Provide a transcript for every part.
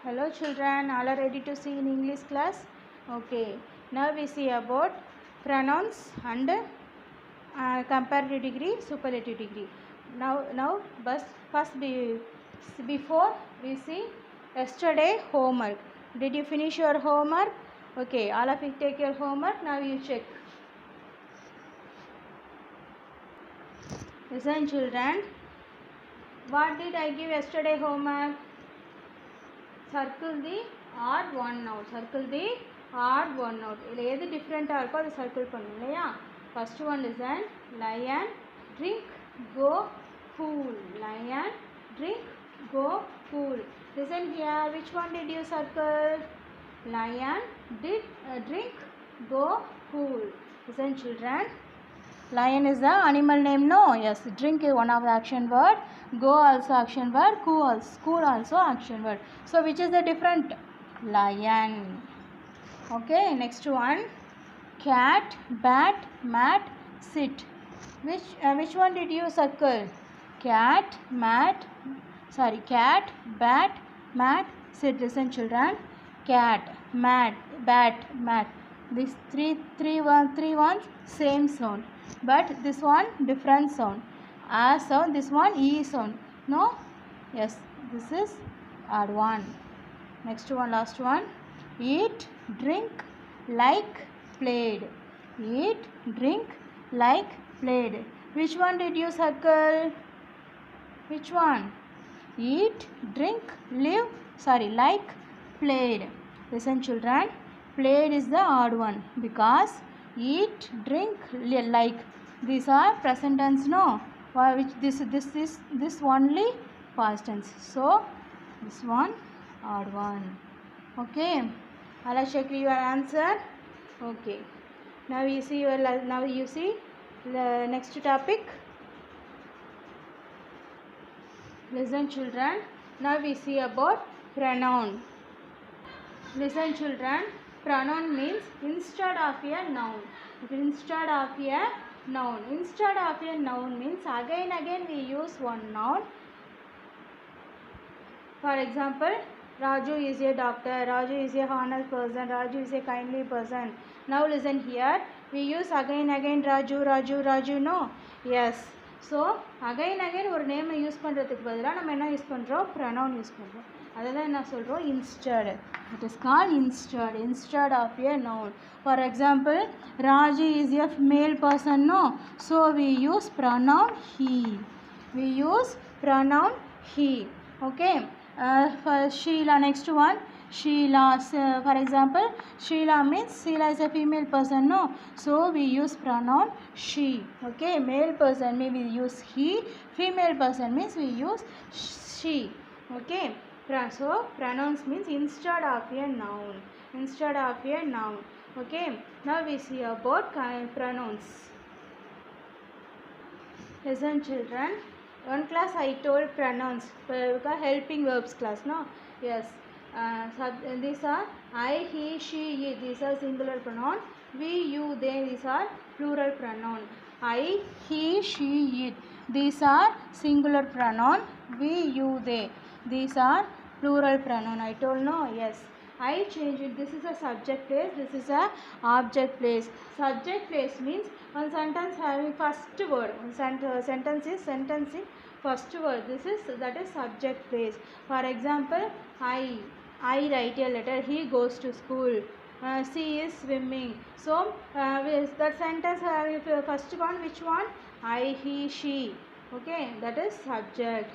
Hello children, all are ready to see in English class? Okay, now we see about pronouns and comparative degree, superlative degree. But before we see yesterday homework. Did you finish your homework? Okay, all of you take your homework. Now you check. Listen children, what did I give yesterday homework? Circle the odd one out. Circle the odd one out. இதில் எது டிஃப்ரெண்ட்டாக இருக்கோ அதை circle பண்ணணும் இல்லையா? First one listen. Lion drink go cool. Lion drink go cool. Listen here. Which one did you circle? Lion did drink go cool. Listen children. Lion is the animal name, no? Yes. Drink is one of the action word. Go also action word. Cool also action word. So which is the different? Lion. Okay. Next one. Cat, bat, mat, sit. Which one did you circle? Cat, bat, mat, sit. Listen children. Cat, bat, mat. These three ones same sound. But this one different sound. A sound, this one E sound. No? Yes, this is odd one. Next one, last one. Eat, drink, like, played. Eat, drink, like, played. Which one did you circle? Which one? Eat, drink, like, played. Listen children. Played is the odd one because eat, drink, like. These are present tense, no? Which this only past tense. So this one odd one. Okay. I'll check your answer. Okay. Now you see the next topic. Listen children. Now we see about pronoun. Listen children. Pronoun means instead of a noun. Instead of a noun. Instead of a noun means again we use one noun. For example, Raju is a doctor, Raju is a honest person, Raju is a kindly person. Now listen here. We use again Raju, no? Yes. So again ஒரு நேமை use பண்ணுறதுக்கு பதிலாக நம்ம என்ன use பண்ணுறோம்? Pronoun use பண்ணுறோம். அதெல்லாம் என்ன சொல்கிறோம்? Instead. It is called instead of a noun. For example, Raju is a male person, no? So we use pronoun he. Okay. For Sheila, next one. Sheila, for example, Sheila is a female person, no? So we use pronoun she. Okay, male person means we use he, female person means we use she. Okay, so pronouns means instead of a noun. Okay, now we see about pronouns. Listen children, one class I told pronouns, helping verbs class, no? Yes. These are I, he, she, it. These are singular pronoun. We, you, they. These are plural pronoun. I, he, she, it. These are singular pronoun. We, you, they. These are plural pronoun. I told no. Yes. I change it. This is a subject place. This is a object place. Subject place means one sentence having first word. Sentence in first word. That is subject place. For example, I write a letter. He goes to school. She is swimming. So that sentence having first one, which one? I, he, she. Okay, that is subject.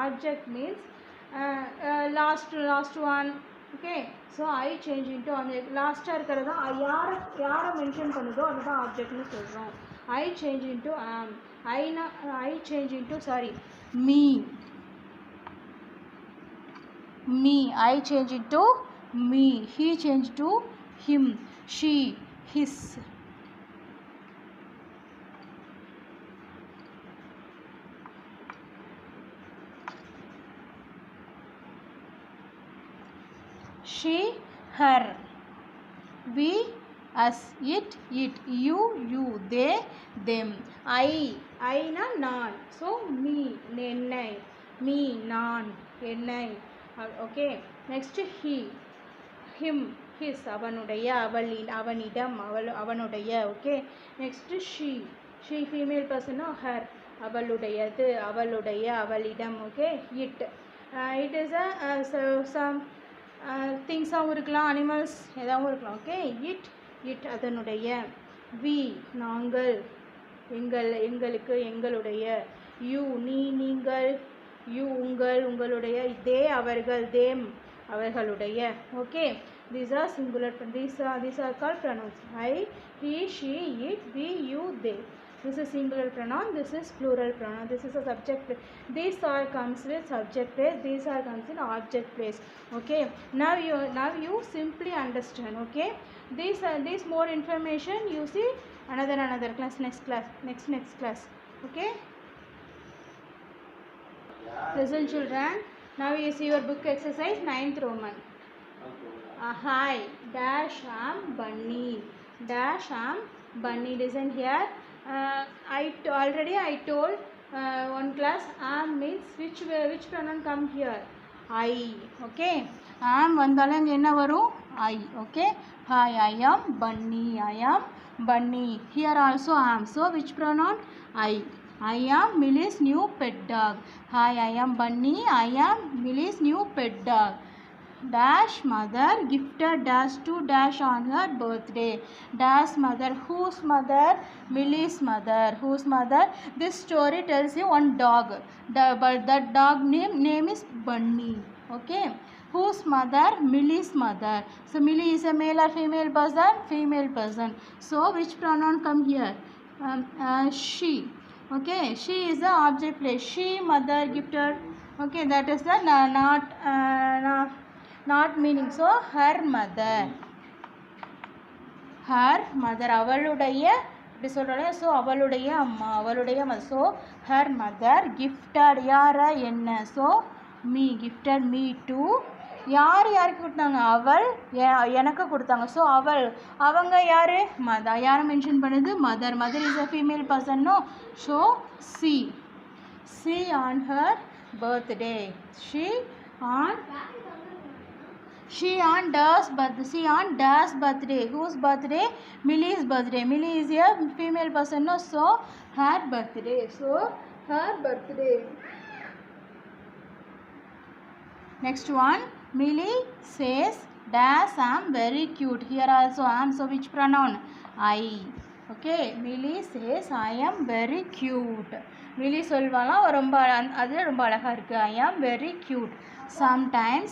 Object means last one. Okay, so I change into last இருக்கிறதா யாரை mention பண்ணுதோ அதுதான் ஆப்ஜெக்ட்னு சொல்கிறோம். I change into am. I change into me. I change into me. He changed to him. She, his. She, her. We, us. It, you, they, them. I na நான். So me, என்னை. Me, நான், என்னை. Okay, next he, him, his, அவனுடைய, அவளின், அவனிடம், அவனுடைய. Okay, next she female person, her, அவளுடையது, அவளுடைய, அவளிடம். Okay, it is a some things இருக்கலாம், animals ஏதாவது இருக்கலாம். Okay, it அதனுடைய. we நாங்கள், எங்களுக்கு, எங்களுடைய. you நீ, நீங்கள். you உங்கள், உங்களுடைய. they அவர்கள், them அவர்களுடைய. Okay, these are singular, these are called pronouns. I, he, she, it, we, you, they. This is singular pronoun, this is plural pronoun, this is a subject. These are comes with subject place, these are comes in object place. Okay, now you simply understand. Okay, this more information you see another class, next class. Okay, listen children, now you see your book exercise 9th Roman. Hi, dash am bunny, dash am bunny. Listen here. I told one class am means which pronoun come here? I. Okay, am வந்தாலும் இங்க என்ன வரும்? I. Okay, hi, I am bunny. Here also am, so which pronoun? I am Millie's new pet dog. Hi, I am bunny, I am Millie's new pet dog. Dash mother gifted dash to dash on her birthday. Dash mother, whose mother? Millie's mother. Whose mother? This story tells you one dog, but that dog name is Bunny. Okay, whose mother? Millie's mother. So Millie is a male or female person? Female person. So which pronoun come here? She. Okay, she is the object place. She mother gifted. Okay, that is the not meaning. So her mother, அவளுடைய இப்படி சொல்கிறோம். So அவளுடைய அம்மா, அவளுடைய mother. So her mother gifted யார என்ன? So me, gifted me to. யாருக்கு கொடுத்தாங்க? அவள் எனக்கு கொடுத்தாங்க. ஸோ அவங்க யார்? மதர். யாரை மென்ஷன் பண்ணுது? Mother is a female person, no? So she on her birthday, she on Da's birthday. Whose birthday? Millie's birthday. Millie is a female person, no? So her birthday. Next one, Millie says dash am very cute. Here also am, so which pronoun? I. Okay, Millie says I am very cute. Millie சொல்வாலாம் அது ரொம்ப அழகா இருக்கு. I am very cute. Sometimes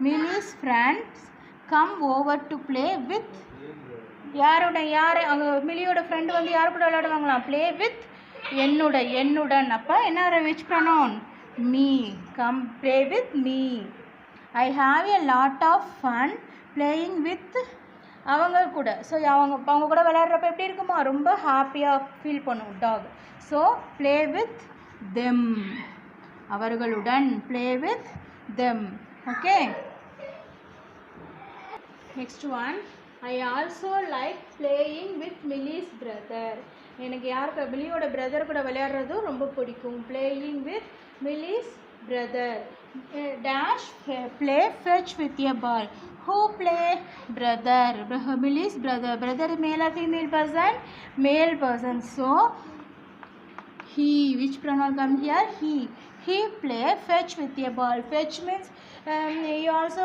Millie's friends come over to play with. யார் அங்கே மில்லியோட friend வந்து யார் கூட விளையாடுவாங்களாம்? play with என்னுடன். அப்போ என்ன which pronoun? me. Come play with me. I have a lot of fun playing with அவங்க கூட. ஸோ அவங்க கூட விளையாடுறப்ப எப்படி இருக்குமா? ரொம்ப ஹாப்பியாக ஃபீல் பண்ணும் dog. So play with them. அவர்களுடன் play with them. Okay, next one, I also like playing with Millie's brother. எனக்கு யாருக்கு? மில்லியோட பிரதர் கூட விளையாடுறதும் ரொம்ப பிடிக்கும். playing with Millie's brother. dash play fetch with a ball. Who play? Brother. Millie's brother. Brother male or female person? Male person. So he, which pronoun come here? He play fetch with a ball. Fetch means you also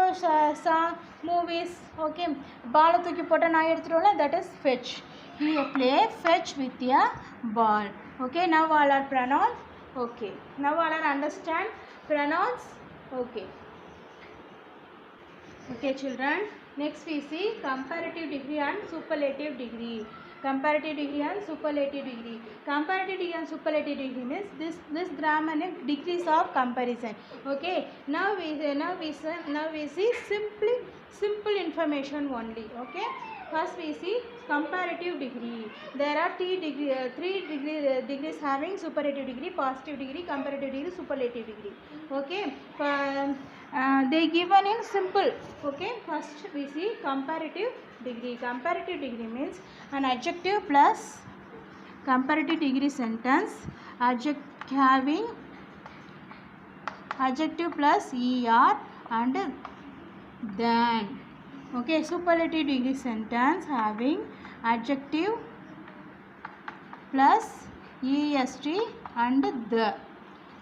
saw movies. Okay, ball தூக்கி போட்ட நான் எடுத்துறோம்ல, that is fetch. He play fetch with a ball. Okay, now all are pronouns. Okay, now all are understand pronouns. Okay children, next we see comparative degree and superlative degree. Comparative degree and superlative degree. Comparative degree and superlative degree means this grammar name degrees of comparison. Okay, now we see simple information only. Okay, first we see comparative degree. There are three degrees having superlative degree, positive degree, comparative degree, superlative degree. Okay, they given in simple. Okay, first we see comparative degree. Comparative degree means an adjective plus comparative degree sentence, adjective having adjective plus er and than. Okay, superlative degree sentence having adjective plus est and the.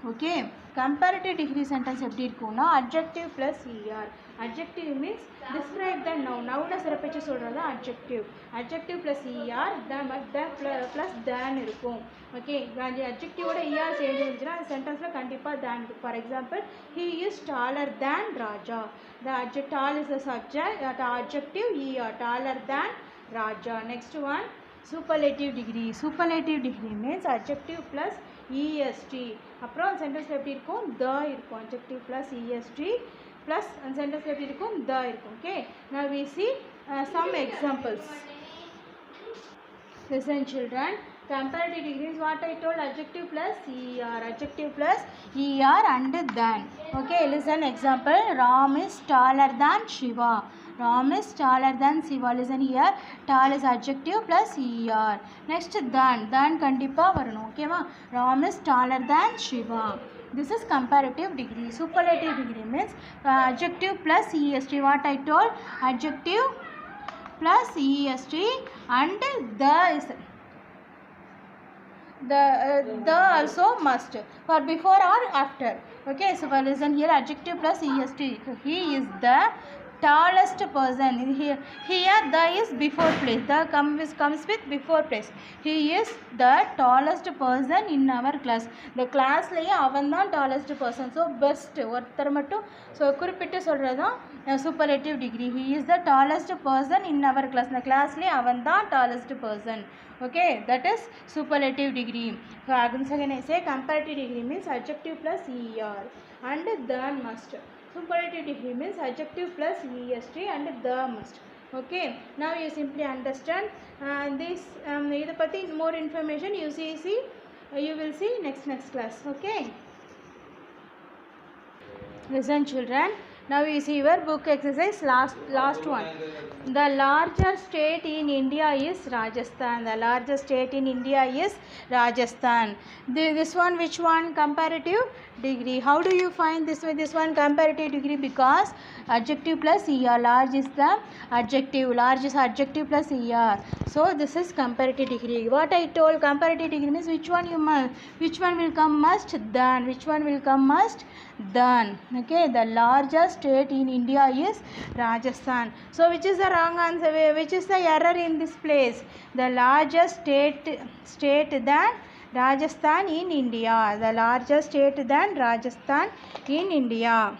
Okay, comparative degree sentence எப்படி இருக்கும்னா adjective plus er. adjective means describe the noun. noun சிறப்பிச்சு சொல்றது adjective. adjective plus er the plus than இருக்கும். Okay, adjective ஓட er சேர்ந்து இருந்துச்சுன்னா அந்த சென்டென்ஸ்ல கண்டிப்பா than இருக்கும். For example, he is taller than Raja. the adjective tall is the subject, the adjective er, taller than Raja. next one, superlative degree. superlative degree means adjective plus est. அப்புறம் சென்டென்ஸ்ல எப்படி இருக்கும், the இருக்கும். adjective plus est plus அந்த சென்டென்ஸ்ல எப்படி இருக்கும், the இருக்கும். okay, now we see some examples. listen children, comparative degree is what I told, adjective plus er, adjective plus er and than. okay, listen example, Ram is taller than Shiva. Ram is taller than Shiva. listen here, tall is adjective plus er. next than கண்டிப்பா வரணும். ஓகேவா, Ram is taller than Shiva. this is comparative degree. superlative degree means adjective plus est. what I told, adjective plus est and the is the also must for before or after. okay, so listen here, adjective plus est. he is the tallest person. here the is before place, the comes with before place. he is the tallest person in our class. the class லயே அவன் தான் tallest person. so best ஒருத்தர் மட்டும் so குறிப்பிட்டு சொல்றதுதான் superlative degree. he is the tallest person in our class. the class லயே அவன் தான் tallest person. okay, that is superlative degree. so again I say comparative degree means adjective plus er and than must. superlative degree means adjective plus est and the must. okay, now you simply understand this idu patti more information you you will see next class. okay, listen children, now you see your book exercise, last one. the largest state in India is Rajasthan. the largest state in India is Rajasthan. this one, which one, comparative degree. how do you find this one comparative degree? because adjective plus er, large is the adjective, large is adjective plus er. so this is comparative degree. what I told, comparative degree means which one which one will come must, than. which one will come must, than. okay, the largest state in India is Rajasthan. so which is the wrong answer, which is the error in this place? the largest state than Rajasthan in India. the largest state than Rajasthan in India.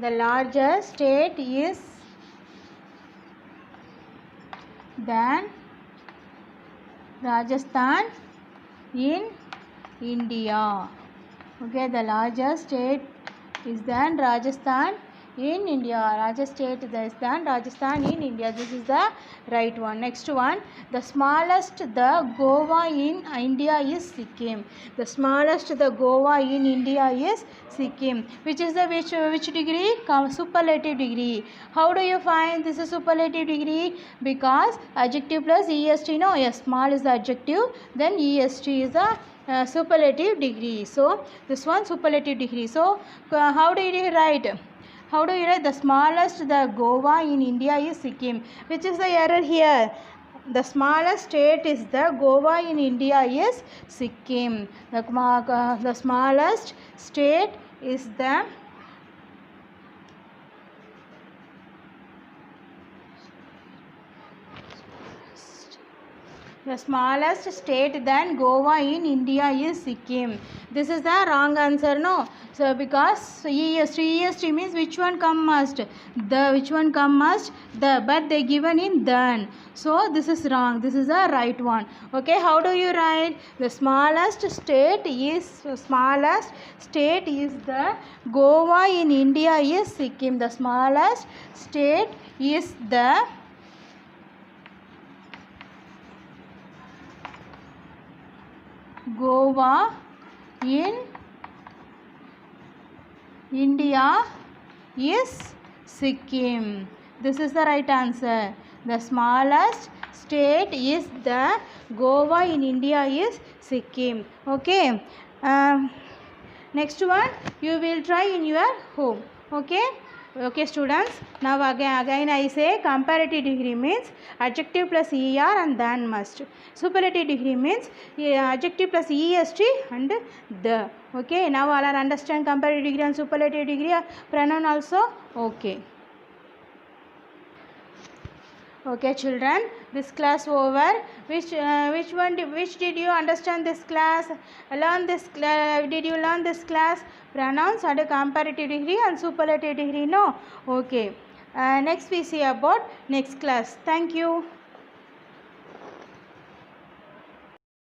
the largest state is than Rajasthan in India. okay, the largest state is than Rajasthan in India. largest state is than Rajasthan in India. this is the right one. next one, the smallest the Goa in India is Sikkim. the smallest the Goa in India is Sikkim. which is the which degree? superlative degree. how do you find this is superlative degree? because adjective plus est. no, yes, small is the adjective, then est is the superlative degree. so this one superlative degree. so how do you write? the smallest the Goa in India is Sikkim. which is the error here? the smallest state is the Goa in India is Sikkim. the smallest state is the smallest state than Goa in India is Sikkim. this is the wrong answer. no, so because est means which one come must, which one come must, but they given in than. so this is wrong, this is the right one. okay, how do you write? the smallest state is the Goa in India is Sikkim. the smallest state is the Goa in India is Sikkim. this is the right answer. the smallest state is the Goa, in India is Sikkim. Okay. Next one you will try in your home. Okay. Okay students, now again I say comparative degree means adjective plus er and than must. Superlative degree means adjective plus est and the. Okay, now all are understand comparative degree and superlative degree pronoun also. Okay. Okay children, this class over. Which did you understand this class? Did you learn this class? Pronouns and comparative degree and superlative degree, no? Okay. Next we see about next class. Thank you.